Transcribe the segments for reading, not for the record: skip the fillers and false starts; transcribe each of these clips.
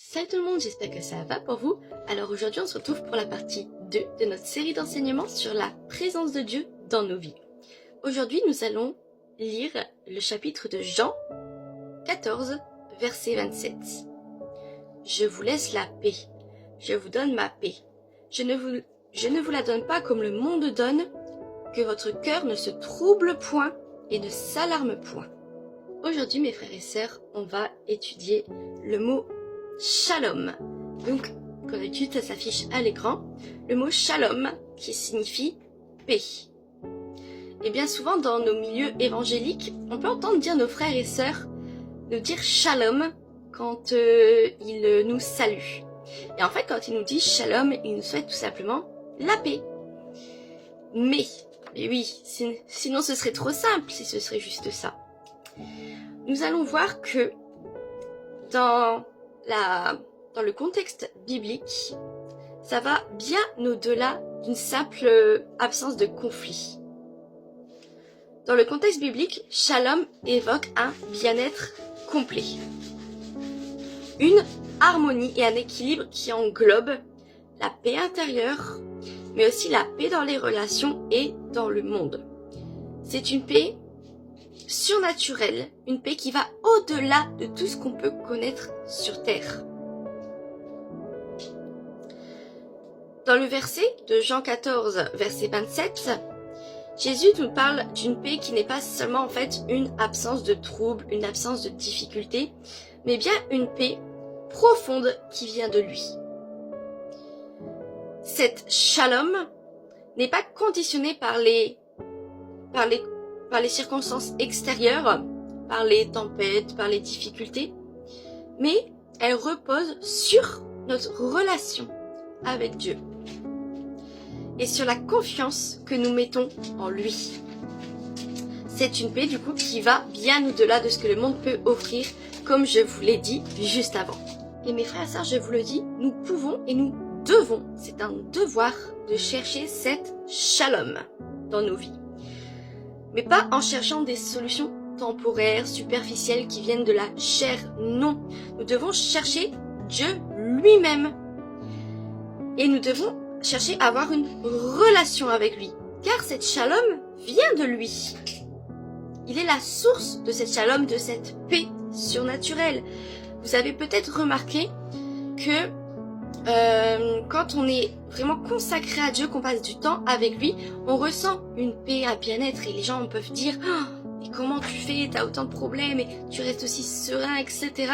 Salut tout le monde, j'espère que ça va pour vous. Alors aujourd'hui on se retrouve pour la partie 2 de notre série d'enseignements sur la présence de Dieu dans nos vies. Aujourd'hui nous allons lire le chapitre de Jean 14, verset 27. Je vous laisse la paix, je vous donne ma paix. Je ne vous la donne pas comme le monde donne, que votre cœur ne se trouble point et ne s'alarme point. Aujourd'hui mes frères et sœurs, on va étudier le mot Shalom. Donc, comme d'habitude, ça s'affiche à l'écran. Le mot Shalom qui signifie paix. Et bien souvent, dans nos milieux évangéliques, on peut entendre dire nos frères et sœurs nous dire Shalom quand ils nous saluent. Et en fait, quand ils nous disent Shalom, ils nous souhaitent tout simplement la paix. Mais oui, sinon ce serait trop simple si ce serait juste ça. Nous allons voir que dans le contexte biblique, ça va bien au-delà d'une simple absence de conflit. Dans le contexte biblique, Shalom évoque un bien-être complet, une harmonie et un équilibre qui englobe la paix intérieure, mais aussi la paix dans les relations et dans le monde. C'est une paix surnaturelle, une paix qui va au-delà de tout ce qu'on peut connaître sur terre. Dans le verset de Jean 14, verset 27, Jésus nous parle d'une paix qui n'est pas seulement en fait une absence de trouble, une absence de difficulté, mais bien une paix profonde qui vient de lui. Cette shalom n'est pas conditionnée par les circonstances extérieures, par les tempêtes, par les difficultés, mais elle repose sur notre relation avec Dieu et sur la confiance que nous mettons en lui. C'est une paix du coup qui va bien au-delà de ce que le monde peut offrir, comme je vous l'ai dit juste avant. Et mes frères et sœurs, je vous le dis, nous pouvons et nous devons, c'est un devoir de chercher cette shalom dans nos vies. Mais pas en cherchant des solutions temporaires, superficielles qui viennent de la chair, non. Nous devons chercher Dieu lui-même. Et nous devons chercher à avoir une relation avec lui. Car cette shalom vient de lui. Il est la source de cette shalom, de cette paix surnaturelle. Vous avez peut-être remarqué que quand on est vraiment consacré à Dieu, qu'on passe du temps avec lui, on ressent une paix, un bien-être, et les gens peuvent dire mais comment tu fais, t'as autant de problèmes et tu restes aussi serein, etc.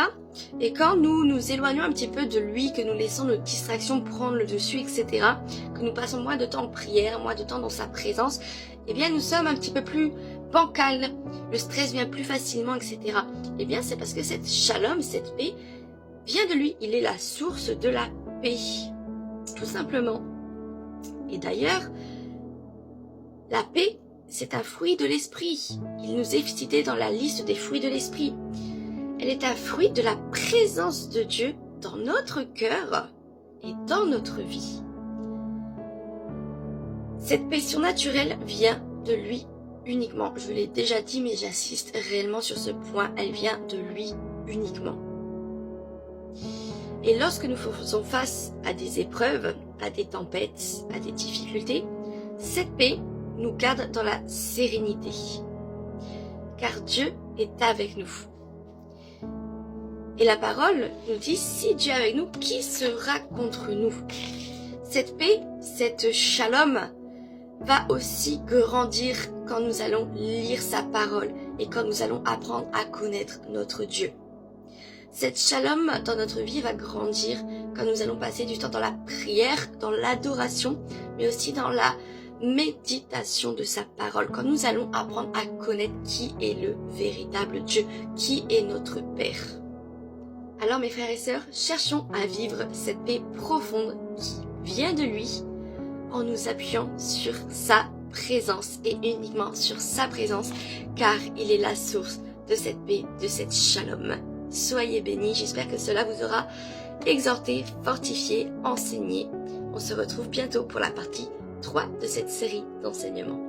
Et quand nous nous éloignons un petit peu de lui, que nous laissons nos distractions prendre le dessus, etc., que nous passons moins de temps en prière, moins de temps dans sa présence, eh bien nous sommes un petit peu plus bancals, le stress vient plus facilement, etc. Eh bien c'est parce que cette shalom, cette paix vient de lui, il est la source de la paix, tout simplement. Et d'ailleurs, la paix, c'est un fruit de l'esprit. Il nous est cité dans la liste des fruits de l'esprit. Elle est un fruit de la présence de Dieu dans notre cœur et dans notre vie. Cette paix surnaturelle vient de lui uniquement. Je vous l'ai déjà dit, mais j'insiste réellement sur ce point. Elle vient de lui uniquement. Et lorsque nous faisons face à des épreuves, à des tempêtes, à des difficultés, cette paix nous garde dans la sérénité. Car Dieu est avec nous. Et la parole nous dit, si Dieu est avec nous, qui sera contre nous? Cette paix, cette shalom, va aussi grandir quand nous allons lire sa parole et quand nous allons apprendre à connaître notre Dieu. Cette shalom dans notre vie va grandir quand nous allons passer du temps dans la prière, dans l'adoration, mais aussi dans la méditation de sa parole, quand nous allons apprendre à connaître qui est le véritable Dieu, qui est notre Père. Alors mes frères et sœurs, cherchons à vivre cette paix profonde qui vient de lui en nous appuyant sur sa présence et uniquement sur sa présence, car il est la source de cette paix, de cette shalom. Soyez bénis, j'espère que cela vous aura exhorté, fortifié, enseigné. On se retrouve bientôt pour la partie 3 de cette série d'enseignements.